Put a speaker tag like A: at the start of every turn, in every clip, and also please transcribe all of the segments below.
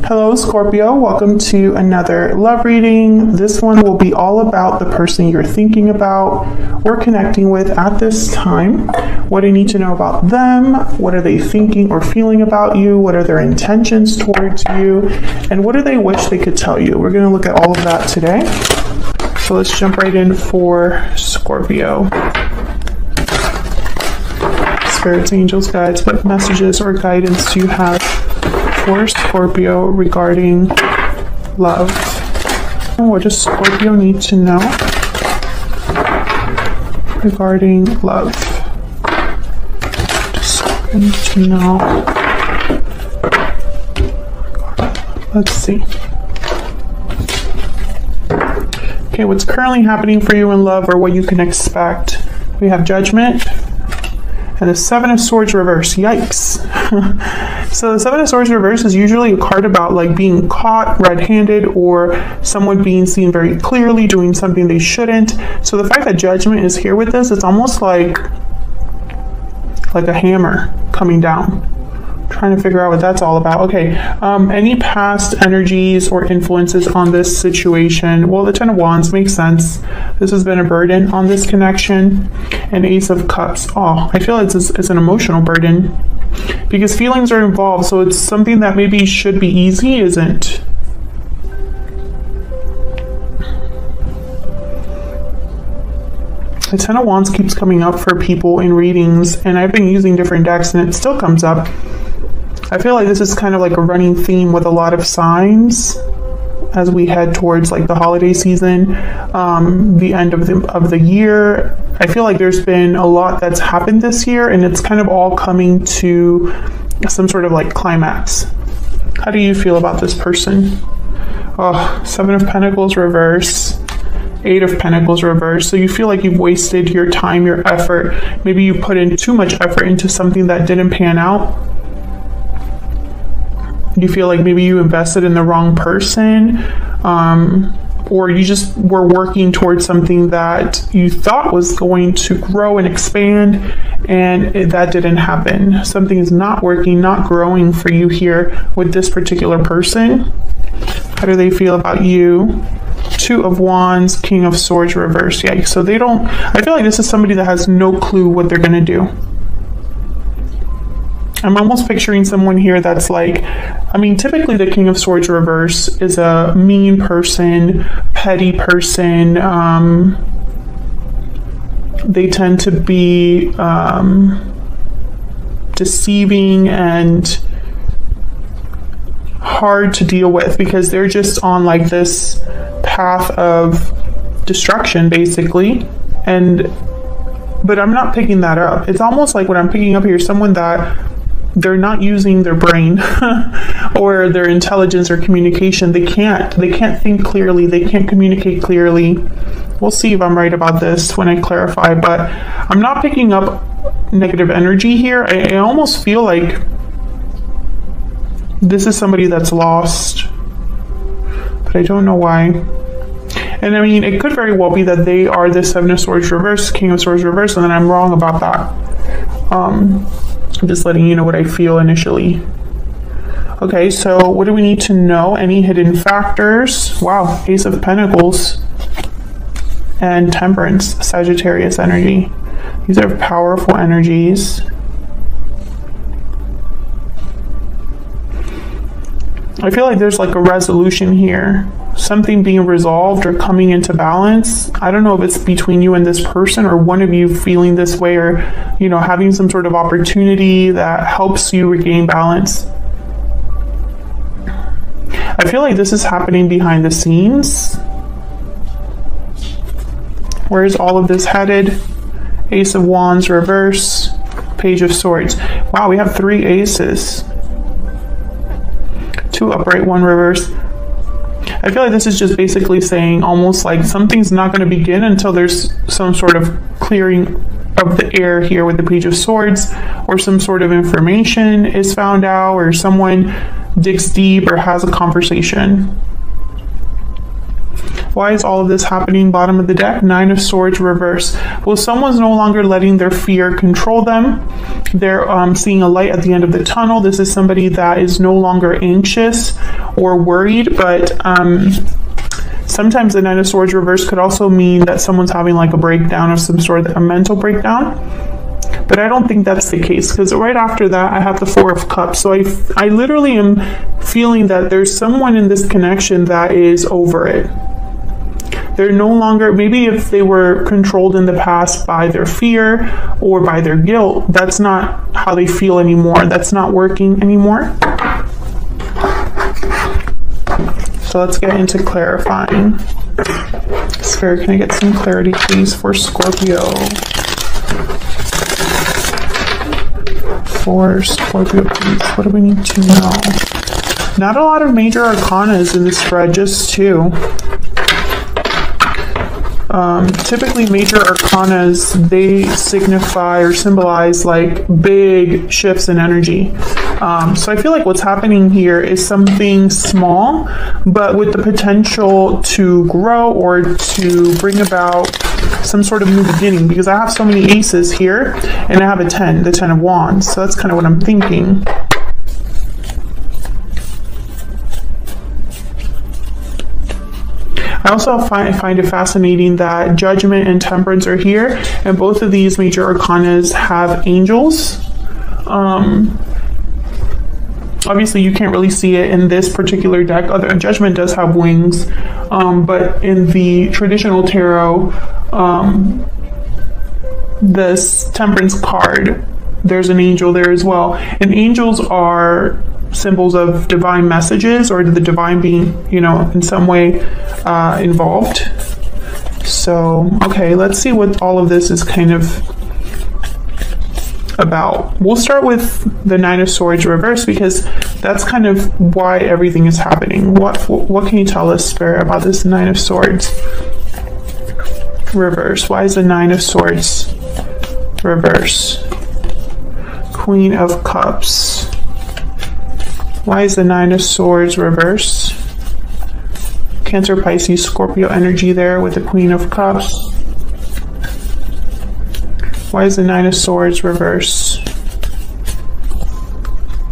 A: Hello, Scorpio. Welcome to another love reading. This one will be all about the person you're thinking about or connecting with at this time. What do you need to know about them? What are they thinking or feeling about you? What are their intentions towards you? And what do they wish they could tell you? We're going to look at all of that today. So let's jump right in for Scorpio. Spirits, angels, guides, what messages or guidance do you have for Scorpio regarding love? What does Scorpio need to know regarding love? What does Scorpio need to know? Let's see. Okay, what's currently happening for you in love or what you can expect? We have Judgment and the Seven of Swords reverse. Yikes. So the Seven of Swords reverse is usually a card about like being caught red-handed or someone being seen very clearly doing something they shouldn't. So the fact that Judgment is here with this, it's almost like a hammer coming down. Trying to figure out what that's all about. Okay, any past energies or influences on this situation? Well, the Ten of Wands makes sense. This has been a burden on this connection. And Ace of Cups. Oh, I feel it's an emotional burden because feelings are involved. So it's something that maybe should be easy, isn't. The Ten of Wands keeps coming up for people in readings, and I've been using different decks and it still comes up. I feel like this is kind of like a running theme with a lot of signs as we head towards like the holiday season, the end of the year. I feel like there's been a lot that's happened this year and it's kind of all coming to some sort of like climax. How do you feel about this person? Oh, Seven of Pentacles reverse. Eight of Pentacles reverse. So you feel like you've wasted your time, your effort. Maybe you put in too much effort into something that didn't pan out. You feel like maybe you invested in the wrong person, or you just were working towards something that you thought was going to grow and expand, and that didn't happen. Something is not working, not growing for you here with this particular person. How do they feel about you? Two of Wands, King of Swords reverse. Yeah, so they don't, I feel like this is somebody that has no clue what they're going to do. I'm almost picturing someone here that's like, I mean, typically the King of Swords reverse is a mean person, petty person. They tend to be deceiving and hard to deal with because they're just on like this path of destruction, basically. But I'm not picking that up. It's almost like what I'm picking up here is someone that they're not using their brain or their intelligence or communication. They can't think clearly. They can't communicate clearly. We'll see if I'm right about this when I clarify, but I'm not picking up negative energy here. I almost feel like this is somebody that's lost, but I don't know why. And I mean, it could very well be that they are the Seven of Swords reverse, King of Swords reverse, and then I'm wrong about that. I'm just letting you know what I feel initially. Okay, so what do we need to know? Any hidden factors? Wow, Ace of Pentacles and Temperance, Sagittarius energy. These are powerful energies. I feel like there's like a resolution here. Something being resolved or coming into balance. I don't know if it's between you and this person or one of you feeling this way or, you know, having some sort of opportunity that helps you regain balance. I feel like this is happening behind the scenes. Where is all of this headed? Ace of Wands reverse, Page of Swords. Wow, we have 3 aces. 2 upright, 1 reverse. I feel like this is just basically saying almost like something's not going to begin until there's some sort of clearing of the air here with the Page of Swords, or some sort of information is found out, or someone digs deep or has a conversation. Why is all of this happening? Bottom of the deck, 9 of Swords reverse. Well, someone's no longer letting their fear control them. They're seeing a light at the end of the tunnel. This is somebody that is no longer anxious or worried, but sometimes the Nine of Swords reverse could also mean that someone's having like a breakdown of some sort, a mental breakdown. But I don't think that's the case, because right after that I have the Four of Cups. So I literally am feeling that there's someone in this connection that is over it. They're no longer, maybe if they were controlled in the past by their fear or by their guilt, that's not how they feel anymore. That's not working anymore. So let's get into clarifying. Spirit, can I get some clarity, please, for Scorpio? For Scorpio, please. What do we need to know? Not a lot of major arcanas in this spread, just 2. Typically major arcanas, they signify or symbolize like big shifts in energy. So I feel like what's happening here is something small, but with the potential to grow or to bring about some sort of new beginning, because I have so many aces here and I have a 10, the 10 of Wands. So that's kind of what I'm thinking. I also find it fascinating that Judgment and Temperance are here, and both of these major arcanas have angels. Obviously you can't really see it in this particular deck. Judgment does have wings, but in the traditional tarot, this Temperance card, there's an angel there as well. And angels are symbols of divine messages, or the divine being, you know, in some way involved. So, okay, let's see what all of this is kind of about. We'll start with the Nine of Swords reverse, because that's kind of why everything is happening. What can you tell us, Spirit, about this Nine of Swords reverse? Why is the Nine of Swords reverse? Queen of Cups. Why is the Nine of Swords reverse? Cancer, Pisces, Scorpio energy there with the Queen of Cups. Why is the Nine of Swords reverse?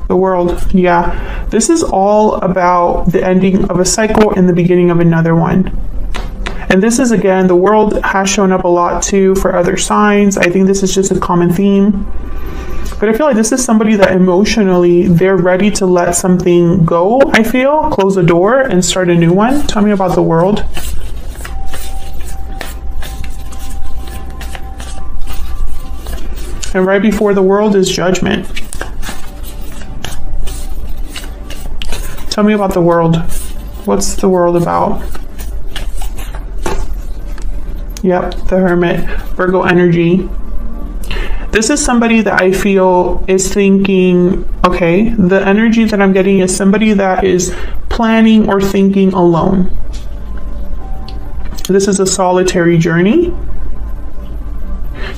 A: The World. Yeah, this is all about the ending of a cycle and the beginning of another one. And this is, again, the World has shown up a lot too for other signs. I think this is just a common theme. But I feel like this is somebody that emotionally, they're ready to let something go, I feel. Close a door and start a new one. Tell me about the World. And right before the World is Judgment. Tell me about the World. What's the World about? Yep, the Hermit, Virgo energy. This is somebody that I feel is thinking, okay, the energy that I'm getting is somebody that is planning or thinking alone. This is a solitary journey.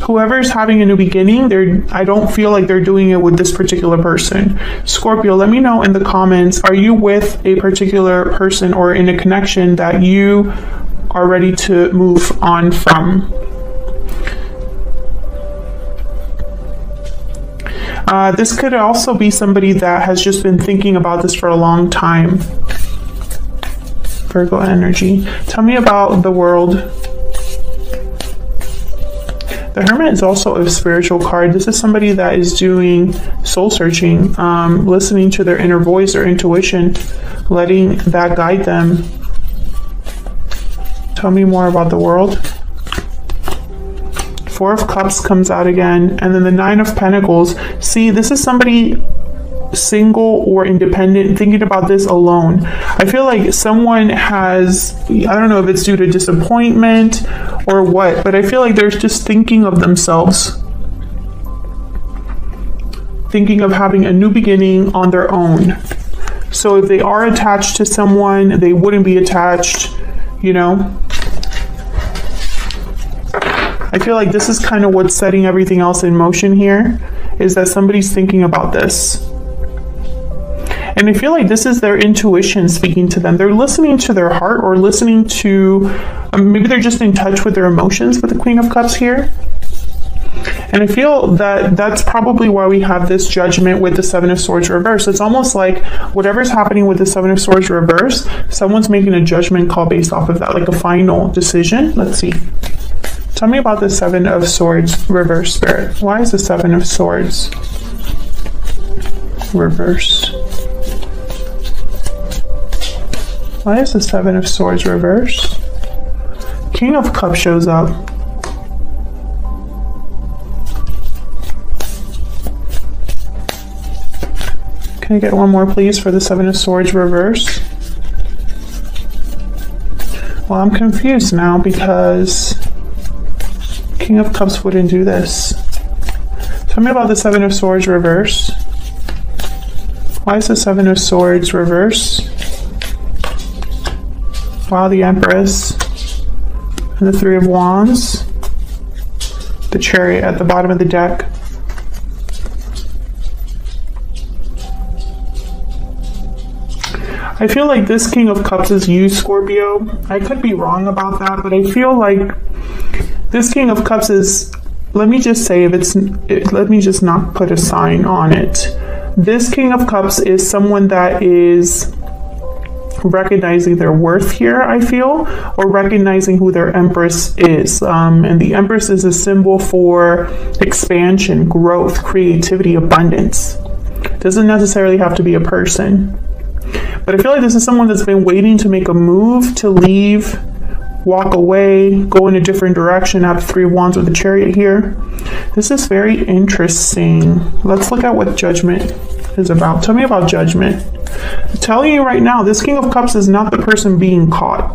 A: Whoever's having a new beginning, I don't feel like they're doing it with this particular person. Scorpio, let me know in the comments, are you with a particular person or in a connection that you are ready to move on from? This could also be somebody that has just been thinking about this for a long time. Virgo energy. Tell me about the World. The Hermit is also a spiritual card. This is somebody that is doing soul searching, listening to their inner voice or intuition, letting that guide them. Tell me more about the World. Four of Cups comes out again, and then the Nine of Pentacles. See, this is somebody single or independent thinking about this alone. I feel like someone has, I don't know if it's due to disappointment or what, but I feel like they're just thinking of themselves, thinking of having a new beginning on their own. So if they are attached to someone, they wouldn't be attached, you know. I feel like this is kind of what's setting everything else in motion here, is that somebody's thinking about this. And I feel like this is their intuition speaking to them. They're listening to their heart, or listening to, maybe they're just in touch with their emotions with the Queen of Cups here. And I feel that that's probably why we have this Judgment with the Seven of Swords reverse. It's almost like whatever's happening with the Seven of Swords reverse, someone's making a judgment call based off of that, like a final decision. Let's see. Tell me about the Seven of Swords reverse, Spirit. Why is the Seven of Swords reverse? Why is the Seven of Swords reverse? King of Cups shows up. Can I get one more, please, for the Seven of Swords reverse? Well, I'm confused now because King of Cups wouldn't do this. Tell me about the Seven of Swords reverse. Why is the Seven of Swords reverse? Wow, the Empress. And the Three of Wands. The Chariot at the bottom of the deck. I feel like this King of Cups is you, Scorpio. I could be wrong about that, but I feel like this King of Cups is, let me just say, let me just not put a sign on it. This King of Cups is someone that is recognizing their worth here, I feel, or recognizing who their Empress is. And the Empress is a symbol for expansion, growth, creativity, abundance. Doesn't necessarily have to be a person. But I feel like this is someone that's been waiting to make a move, to leave, walk away, go in a different direction. At the Three of Wands with the Chariot here. This is very interesting. Let's look at what Judgment is about. Tell me about Judgment. I'm telling you right now, this King of Cups is not the person being caught.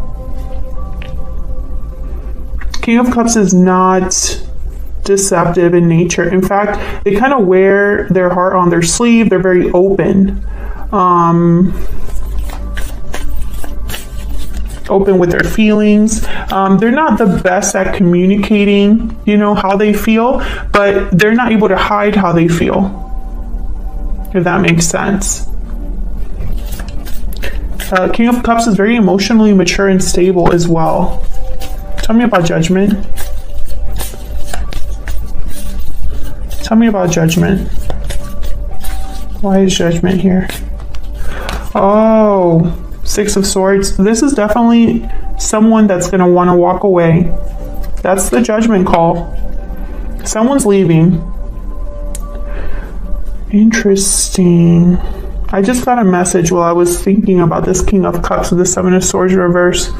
A: King of Cups is not deceptive in nature. In fact, they kind of wear their heart on their sleeve. They're very open. Open with their feelings. They're not the best at communicating, you know, how they feel, but they're not able to hide how they feel, if that makes sense. King of Cups is very emotionally mature and stable as well. Tell me about Judgment. Tell me about Judgment. Why is Judgment here? Oh, Six of Swords. This is definitely someone that's going to want to walk away. That's the Judgment call. Someone's leaving. Interesting. I just got a message while I was thinking about this King of Cups with the Seven of Swords reverse.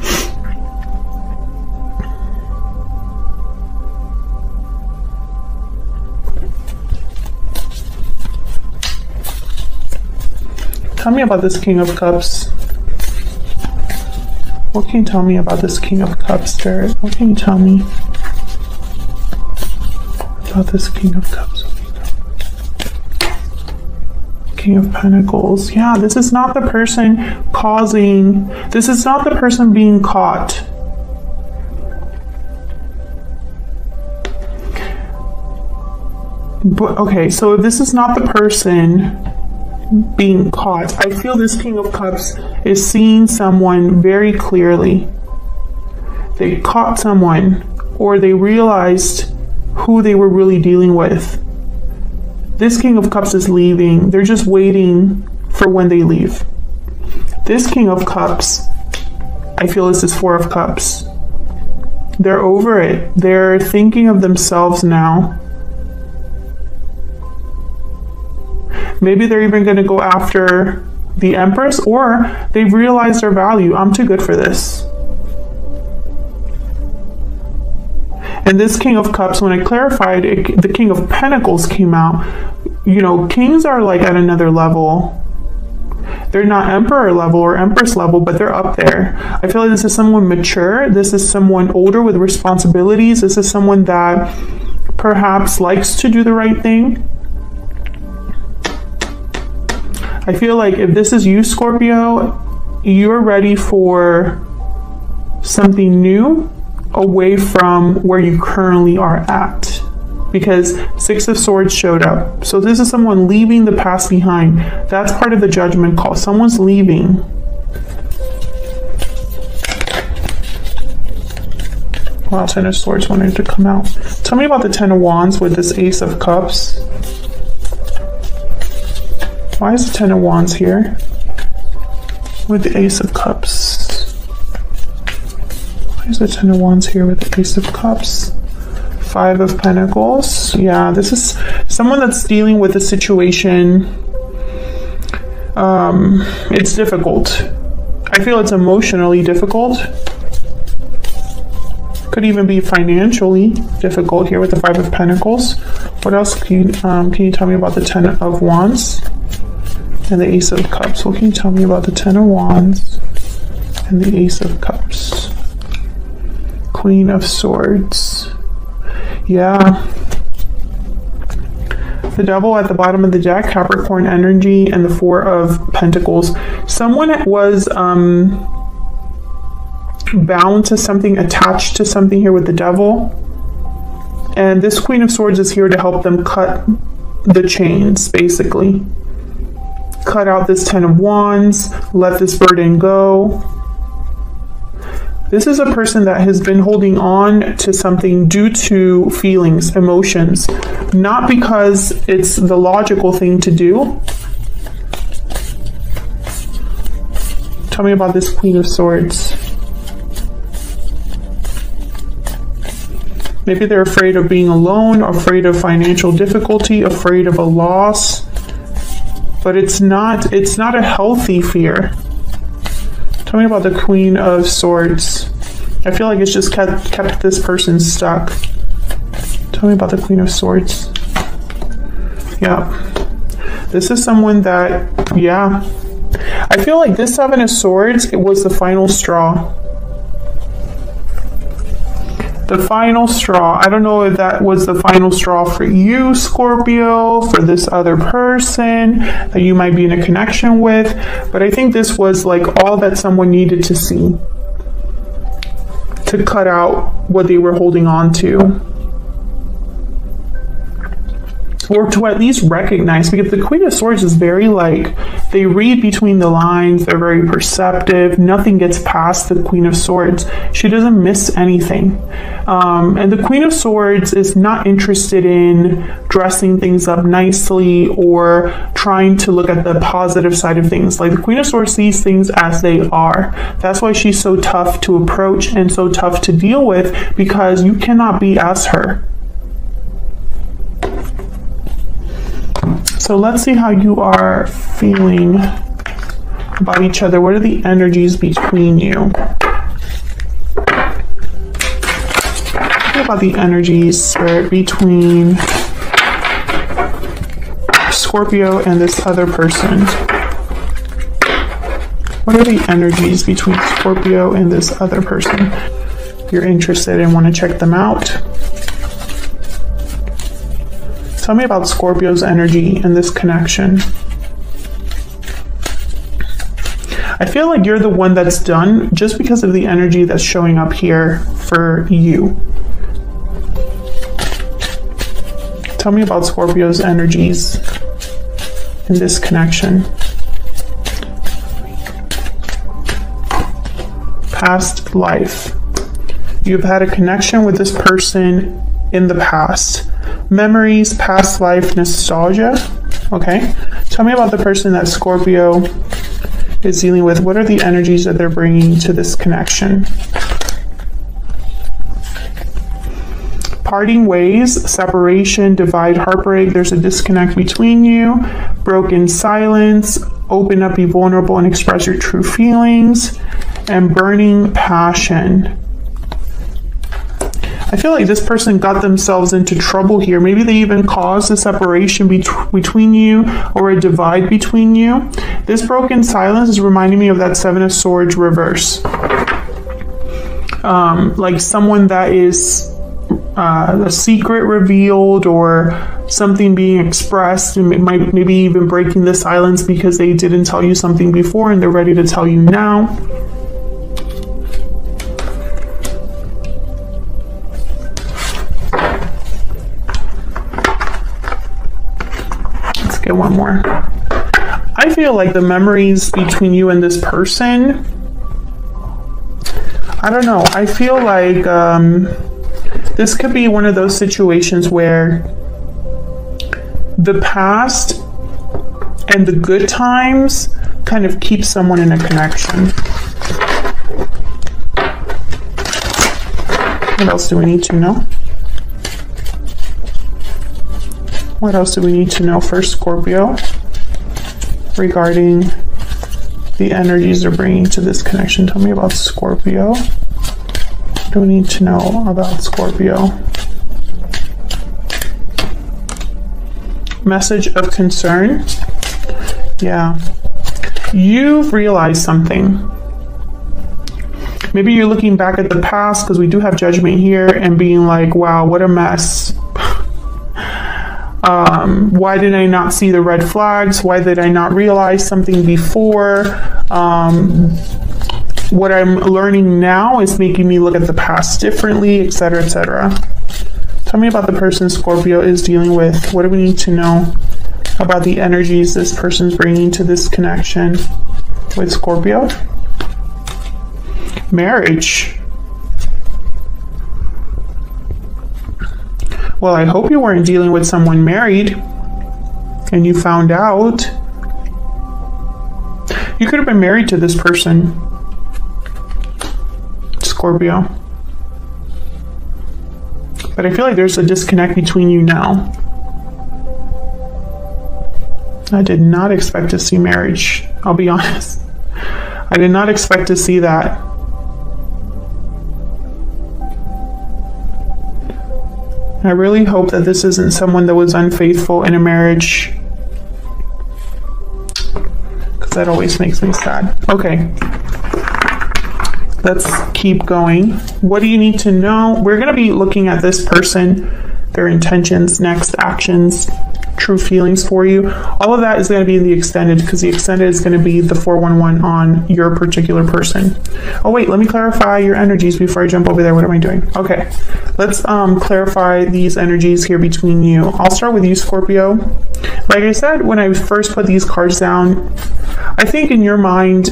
A: Tell me about this King of Cups. What can you tell me about this King of Cups, Spirit? What can you tell me about this King of Cups? King of Pentacles. Yeah, this is not the person causing, this is not the person being caught. But okay, so if this is not the person being caught, I feel this King of Cups is seeing someone very clearly. They caught someone, or they realized who they were really dealing with. This King of Cups is leaving. They're just waiting for when they leave. This King of Cups, I feel, is this Four of Cups. They're over it. They're thinking of themselves now. Maybe they're even going to go after the Empress, or they've realized their value. I'm too good for this. And this King of Cups, when I clarified it, the King of Pentacles came out. You know, kings are like at another level. They're not emperor level or empress level, but they're up there. I feel like this is someone mature. This is someone older with responsibilities. This is someone that perhaps likes to do the right thing. I feel like if this is you, Scorpio, you're ready for something new away from where you currently are at, because Six of Swords showed up. So this is someone leaving the past behind. That's part of the Judgment call. Someone's leaving. Wow, Ten of Swords wanted to come out. Tell me about the Ten of Wands with this Ace of Cups. Why is the Ten of Wands here with the Ace of Cups? Why is the Ten of Wands here with the Ace of Cups? Five of Pentacles. Yeah, this is someone that's dealing with a situation. It's difficult. I feel it's emotionally difficult. Could even be financially difficult here with the Five of Pentacles. What else can you tell me about the Ten of Wands and the Ace of Cups? What can you tell me about the Ten of Wands and the Ace of Cups? Queen of Swords. Yeah. The Devil at the bottom of the deck, Capricorn energy, and the Four of Pentacles. Someone was bound to something, attached to something here with the Devil. And this Queen of Swords is here to help them cut the chains, basically. Cut out this Ten of Wands, let this burden go. This is a person that has been holding on to something due to feelings, emotions, not because it's the logical thing to do. Tell me about this Queen of Swords. Maybe they're afraid of being alone, afraid of financial difficulty, afraid of a loss. But it's not a healthy fear. Tell me about the Queen of Swords. I feel like it's just kept this person stuck. Tell me about the Queen of Swords. Yeah. This is someone that, yeah. I feel like this Seven of Swords, it was the final straw. The final straw. I don't know if that was the final straw for you, Scorpio, for this other person that you might be in a connection with, but I think this was like all that someone needed to see to cut out what they were holding on to. Or to at least recognize, because the Queen of Swords is very like, they read between the lines, they're very perceptive, nothing gets past the Queen of Swords. She doesn't miss anything. And the Queen of Swords is not interested in dressing things up nicely or trying to look at the positive side of things. Like the Queen of Swords sees things as they are. That's why she's so tough to approach and so tough to deal with, because you cannot be as her. So let's see how you are feeling about each other. What are the energies between you? What about the energies, Spirit, between Scorpio and this other person? What are the energies between Scorpio and this other person? If you're interested and want to check them out. Tell me about Scorpio's energy in this connection. I feel like you're the one that's done just because of the energy that's showing up here for you. Tell me about Scorpio's energies in this connection. Past life. You've had a connection with this person in the past. Memories, past life, nostalgia. Okay. Tell me about the person that Scorpio is dealing with. What are the energies that they're bringing to this connection? Parting ways, separation, divide, heartbreak. There's a disconnect between you. Broken silence. Open up, be vulnerable, and express your true feelings. And burning passion. I feel like this person got themselves into trouble here. Maybe they even caused a separation between you, or a divide between you. This broken silence is reminding me of that Seven of Swords reverse. Like someone that is a secret revealed, or something being expressed, and maybe even breaking the silence because they didn't tell you something before and they're ready to tell you now. Get one more. I feel like the memories between you and this person I don't know. I feel like this could be one of those situations where the past and the good times kind of keep someone in a connection. What else do we need to know? What else do we need to know for Scorpio regarding the energies they're bringing to this connection? Tell me about Scorpio. What do we need to know about Scorpio? Message of concern. Yeah. You've realized something. Maybe you're looking back at the past, because we do have Judgment here, and being like, wow, what a mess. Why did I not see the red flags? Why did I not realize something before? What I'm learning now is making me look at the past differently, etc., etc. Tell me about the person Scorpio is dealing with. What do we need to know about the energies this person's bringing to this connection with Scorpio? Marriage. Well, I hope you weren't dealing with someone married and you found out. You could have been married to this person, Scorpio. But I feel like there's a disconnect between you now. I did not expect to see marriage. I'll be honest. I did not expect to see that. I really hope that this isn't someone that was unfaithful in a marriage, because that always makes me sad. Okay, let's keep going. What do you need to know? We're going to be looking at this person, their intentions, next actions, true feelings for you. All of that is going to be in the extended, because the extended is going to be the 411 on your particular person. Oh wait, let me clarify your energies before I jump over there. What am I doing? Okay, let's clarify these energies here between you. I'll start with you, Scorpio. Like I said, when I first put these cards down, I think in your mind,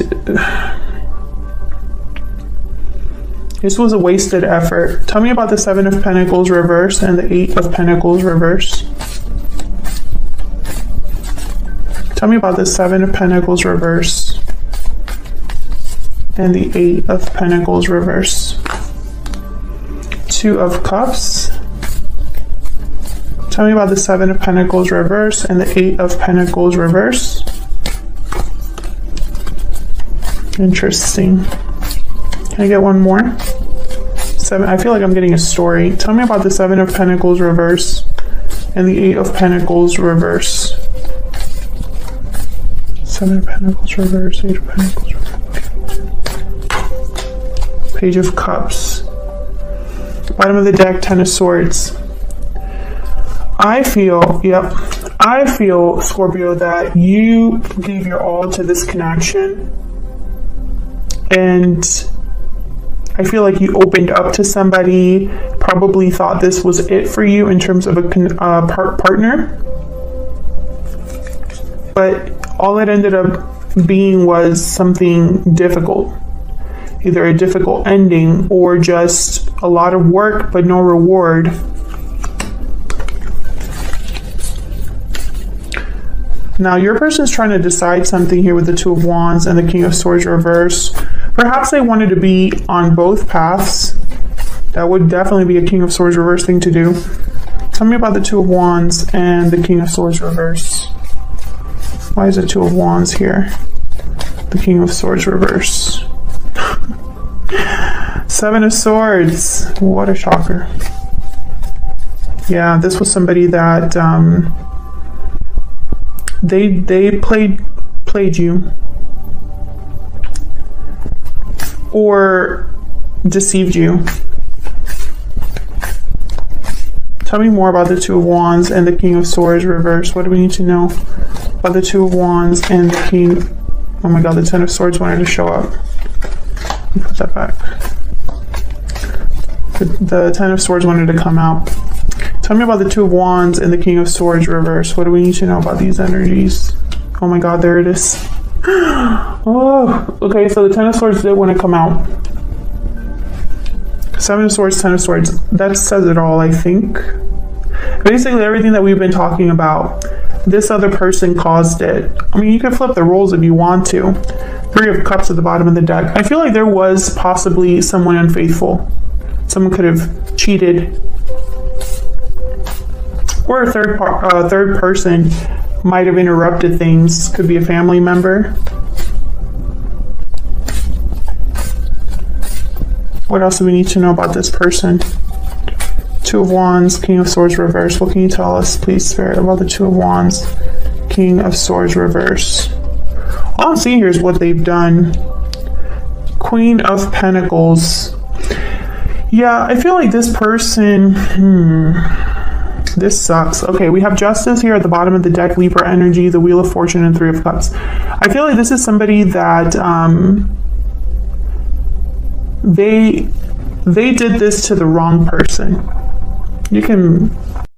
A: this was a wasted effort. Tell me about the 7 of Pentacles reverse and the 8 of Pentacles reverse. Tell me about the 7 of Pentacles reverse and the 8 of Pentacles reverse. 2 of Cups. Tell me about the 7 of Pentacles reverse and the 8 of Pentacles reverse. Interesting. Can I get one more? 7. I feel like I'm getting a story. Tell me about the 7 of Pentacles reverse and the 8 of Pentacles reverse. 7 of Pentacles reverse, 8 of Pentacles reverse. Page of Cups. Bottom of the deck, 10 of Swords. I feel, Scorpio, that you gave your all to this connection. And I feel like you opened up to somebody, probably thought this was it for you in terms of a partner. But all it ended up being was something difficult. Either a difficult ending or just a lot of work but no reward. Now your person's trying to decide something here with the 2 of Wands and the King of Swords reverse. Perhaps they wanted to be on both paths. That would definitely be a King of Swords reverse thing to do. Tell me about the 2 of Wands and the King of Swords reverse. Why is the 2 of Wands here? The King of Swords reverse. 7 of Swords. What a shocker. Yeah, this was somebody that they played you or deceived you. Tell me more about the 2 of Wands and the King of Swords reverse. What do we need to know about the 2 of Wands and the King? Oh my God, the 10 of Swords wanted to show up. Let me put that back. The 10 of Swords wanted to come out. Tell me about the 2 of Wands and the King of Swords reverse. What do we need to know about these energies? Oh my God, there it is. Oh, okay, so the 10 of Swords did want to come out. Seven of Swords, Ten of Swords. That says it all, I think. Basically, everything that we've been talking about, this other person caused it. I mean, you can flip the roles if you want to. Three of Cups at the bottom of the deck. I feel like there was possibly someone unfaithful. Someone could have cheated. Or a third person might have interrupted things. Could be a family member. What else do we need to know about this person? Two of Wands, King of Swords reverse. What can you tell us, please, Spirit, about the Two of Wands, King of Swords reverse? All I'm seeing here is what they've done. Queen of Pentacles. Yeah, I feel like this person... This sucks. Okay, we have Justice here at the bottom of the deck, Libra energy, the Wheel of Fortune, and Three of Cups. I feel like this is somebody that they did this to the wrong person. You can